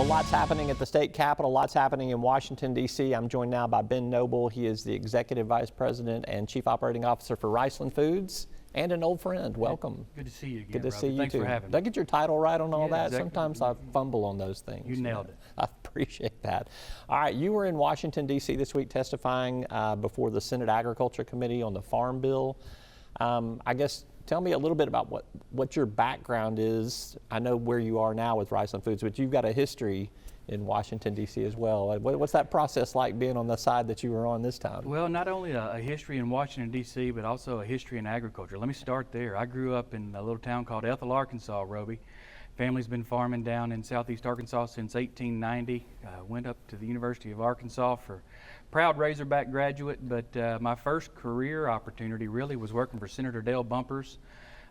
Well, lots happening at the state capitol, lots happening in Washington, D.C. I'm joined now by Ben Noble. He is the Executive Vice President and Chief Operating Officer for Riceland Foods, and an old friend. Welcome. Good to see you again, Good to Robbie. see you Thanks too. for having me. Did I get your title right on all Yeah, that? exactly. Sometimes I fumble on those things. You nailed it. I appreciate that. All right, you were in Washington, D.C. this week testifying before the Senate Agriculture Committee on the Farm Bill. I guess tell me a little bit about what your background is. I know where you are now with Riceland Foods, but you've got a history in Washington, D.C. as well. What's that process like being on the side that you were on this time? Well, not only a history in Washington, D.C., but also a history in agriculture. Let me start there. I grew up in a little town called Ethel, Arkansas, Roby. Family's been farming down in southeast Arkansas since 1890. Went up to the University of Arkansas for proud Razorback graduate, but my first career opportunity really was working for Senator Dale Bumpers.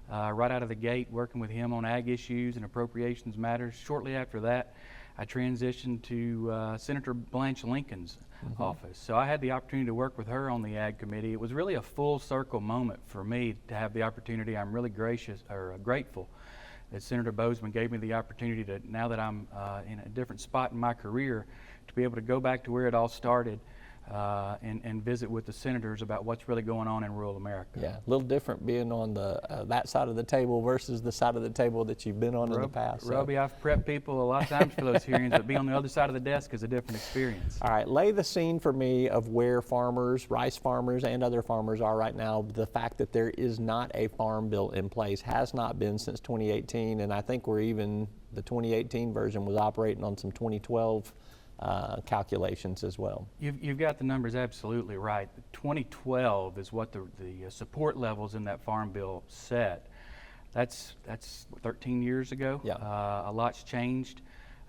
Right out of the gate, working with him on ag issues and appropriations matters. Shortly after that, I transitioned to Senator Blanche Lincoln's office. So I had the opportunity to work with her on the Ag Committee. It was really a full circle moment for me to have the opportunity. I'm really grateful that Senator Bozeman gave me the opportunity to, now that I'm in a different spot in my career, to be able to go back to where it all started and visit with the senators about what's really going on in rural America. Yeah, a little different being on the that side of the table versus the side of the table that you've been on in the past. Robbie, I've prepped people a lot of times for those hearings, but being on the other side of the desk is a different experience. All right, lay the scene for me of where farmers, rice farmers and other farmers are right now. The fact that there is not a farm bill in place, has not been since 2018, and I think the 2018 version was operating on some 2012 calculations as well. You've got the numbers absolutely right. 2012 is what the support levels in that farm bill set. That's 13 years ago. Yeah. A lot's changed.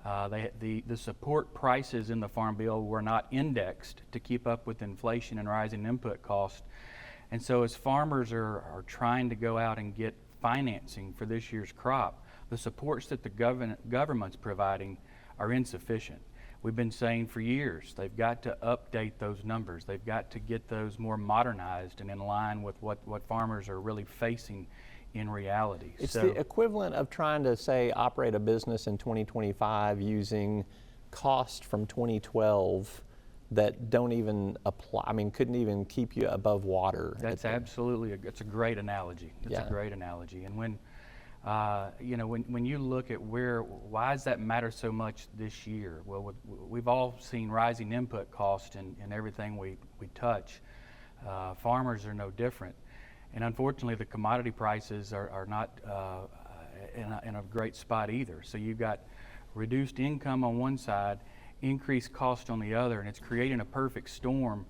The support prices in the farm bill were not indexed to keep up with inflation and rising input costs. And so as farmers are trying to go out and get financing for this year's crop, the supports that the government's providing are insufficient. We've been saying for years, they've got to update those numbers. They've got to get those more modernized and in line with what farmers are really facing in reality. It's the equivalent of trying to, say, operate a business in 2025 using cost from 2012 that don't even apply, couldn't even keep you above water. That's absolutely, it's a great analogy. It's a great analogy. And when when you look at why does that matter so much this year? Well, we've all seen rising input costs in everything we touch. Farmers are no different. And unfortunately, the commodity prices are not in a great spot either. So you've got reduced income on one side, increased cost on the other, and it's creating a perfect storm.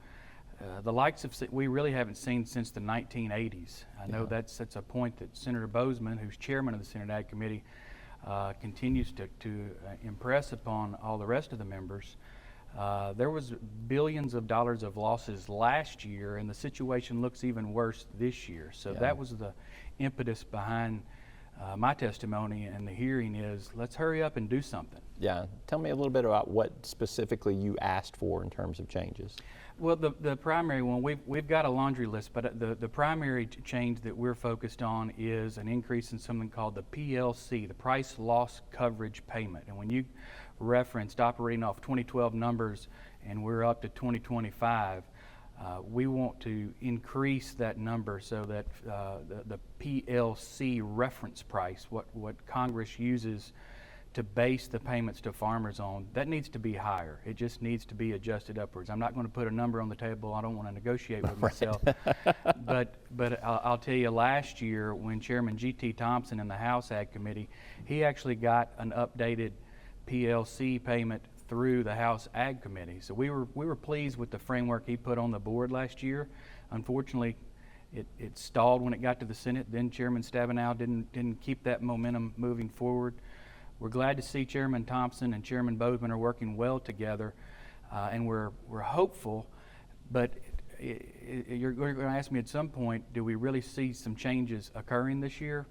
The likes of we really haven't seen since the 1980s. I know that's a point that Senator Bozeman, who's chairman of the Senate Ag Committee, continues to impress upon all the rest of the members. There was billions of dollars of losses last year, and the situation looks even worse this year. So that was the impetus behind my testimony and the hearing is, let's hurry up and do something. Yeah. Tell me a little bit about what specifically you asked for in terms of changes. Well, the primary one, we've got a laundry list, but the primary change that we're focused on is an increase in something called the PLC, the Price Loss Coverage Payment. And when you referenced operating off 2012 numbers and we're up to 2025, we want to increase that number so that the PLC reference price, what Congress uses to base the payments to farmers on, that needs to be higher. It just needs to be adjusted upwards. I'm not going to put a number on the table. I don't want to negotiate with myself. But I'll tell you, last year when Chairman G.T. Thompson in the House Ag Committee, he actually got an updated PLC payment through the House Ag Committee. So we were pleased with the framework he put on the board last year. Unfortunately, it stalled when it got to the Senate. Then Chairman Stabenow didn't keep that momentum moving forward. We're glad to see Chairman Thompson and Chairman Bozeman are working well together, and we're hopeful. But you're going to ask me at some point, do we really see some changes occurring this year?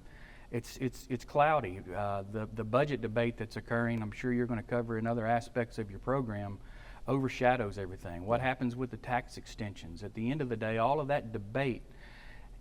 It's cloudy. The budget debate that's occurring, I'm sure you're going to cover in other aspects of your program, overshadows everything. What happens with the tax extensions? At the end of the day, all of that debate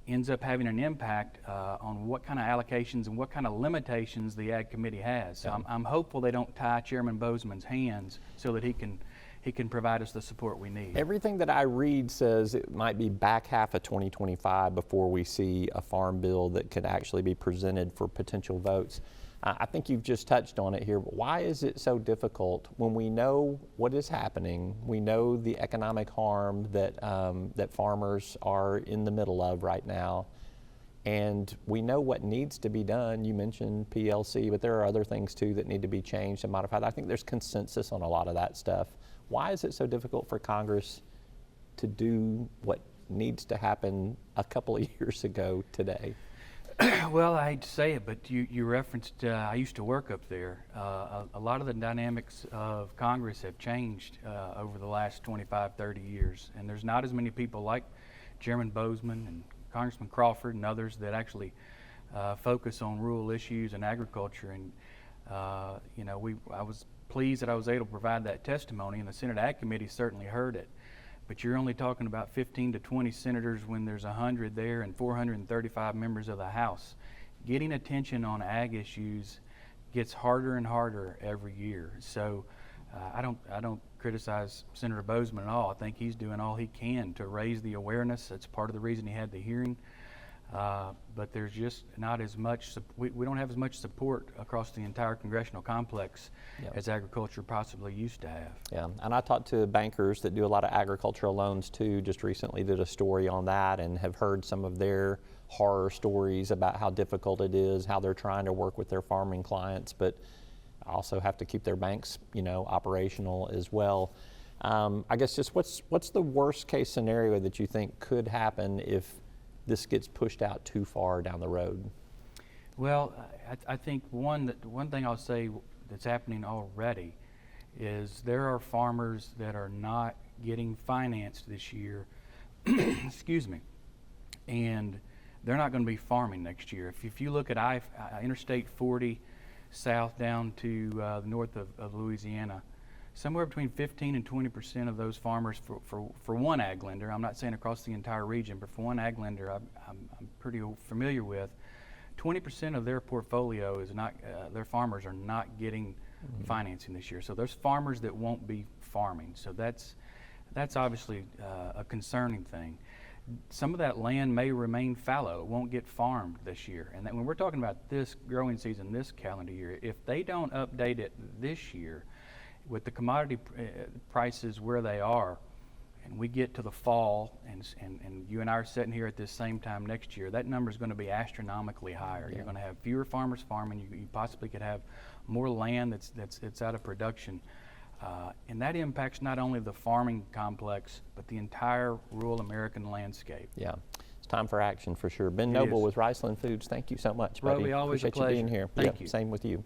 ends up having an impact on what kind of allocations and what kind of limitations the Ag Committee has. So I'm hopeful they don't tie Chairman Bozeman's hands so that he can provide us the support we need. Everything that I read says it might be back half of 2025 before we see a farm bill that could actually be presented for potential votes. I think you've just touched on it here, but why is it so difficult when we know what is happening? We know the economic harm that, that farmers are in the middle of right now, and we know what needs to be done. You mentioned PLC, but there are other things too that need to be changed and modified. I think there's consensus on a lot of that stuff. Why is it so difficult for Congress to do what needs to happen a couple of years ago today? Well, I hate to say it, but you referenced, I used to work up there. A lot of the dynamics of Congress have changed over the last 25, 30 years, and there's not as many people like Chairman Bozeman and Congressman Crawford and others that actually focus on rural issues and agriculture. And I was pleased that I was able to provide that testimony, and the Senate Ag Committee certainly heard it. But you're only talking about 15 to 20 senators when there's 100 there and 435 members of the House. Getting attention on ag issues gets harder and harder every year. So I don't criticize Senator Bozeman at all. I think he's doing all he can to raise the awareness. That's part of the reason he had the hearing. But there's just not as much, we don't have as much support across the entire congressional complex as agriculture possibly used to have. Yeah, and I talked to bankers that do a lot of agricultural loans too, just recently did a story on that and have heard some of their horror stories about how difficult it is, how they're trying to work with their farming clients, but also have to keep their banks, operational as well. I guess just what's the worst case scenario that you think could happen if this gets pushed out too far down the road? Well, I think one thing I'll say that's happening already is there are farmers that are not getting financed this year, excuse me, and they're not going to be farming next year. If you look at Interstate 40 south down to the north of Louisiana, somewhere between 15 and 20% of those farmers for one ag lender, I'm not saying across the entire region, but for one ag lender I'm pretty familiar with, 20% of their portfolio is not, their farmers are not getting financing this year. So there's farmers that won't be farming. So that's obviously a concerning thing. Some of that land may remain fallow. It won't get farmed this year. And when we're talking about this growing season, this calendar year, if they don't update it this year, with the commodity prices where they are, and we get to the fall, and you and I are sitting here at this same time next year, that number is going to be astronomically higher. Yeah. You're going to have fewer farmers farming. You possibly could have more land that's out of production. And that impacts not only the farming complex, but the entire rural American landscape. Yeah, it's time for action for sure. Ben Noble with Riceland Foods, thank you so much, buddy. Roby, always Appreciate a pleasure. You being here. Thank you. Same with you.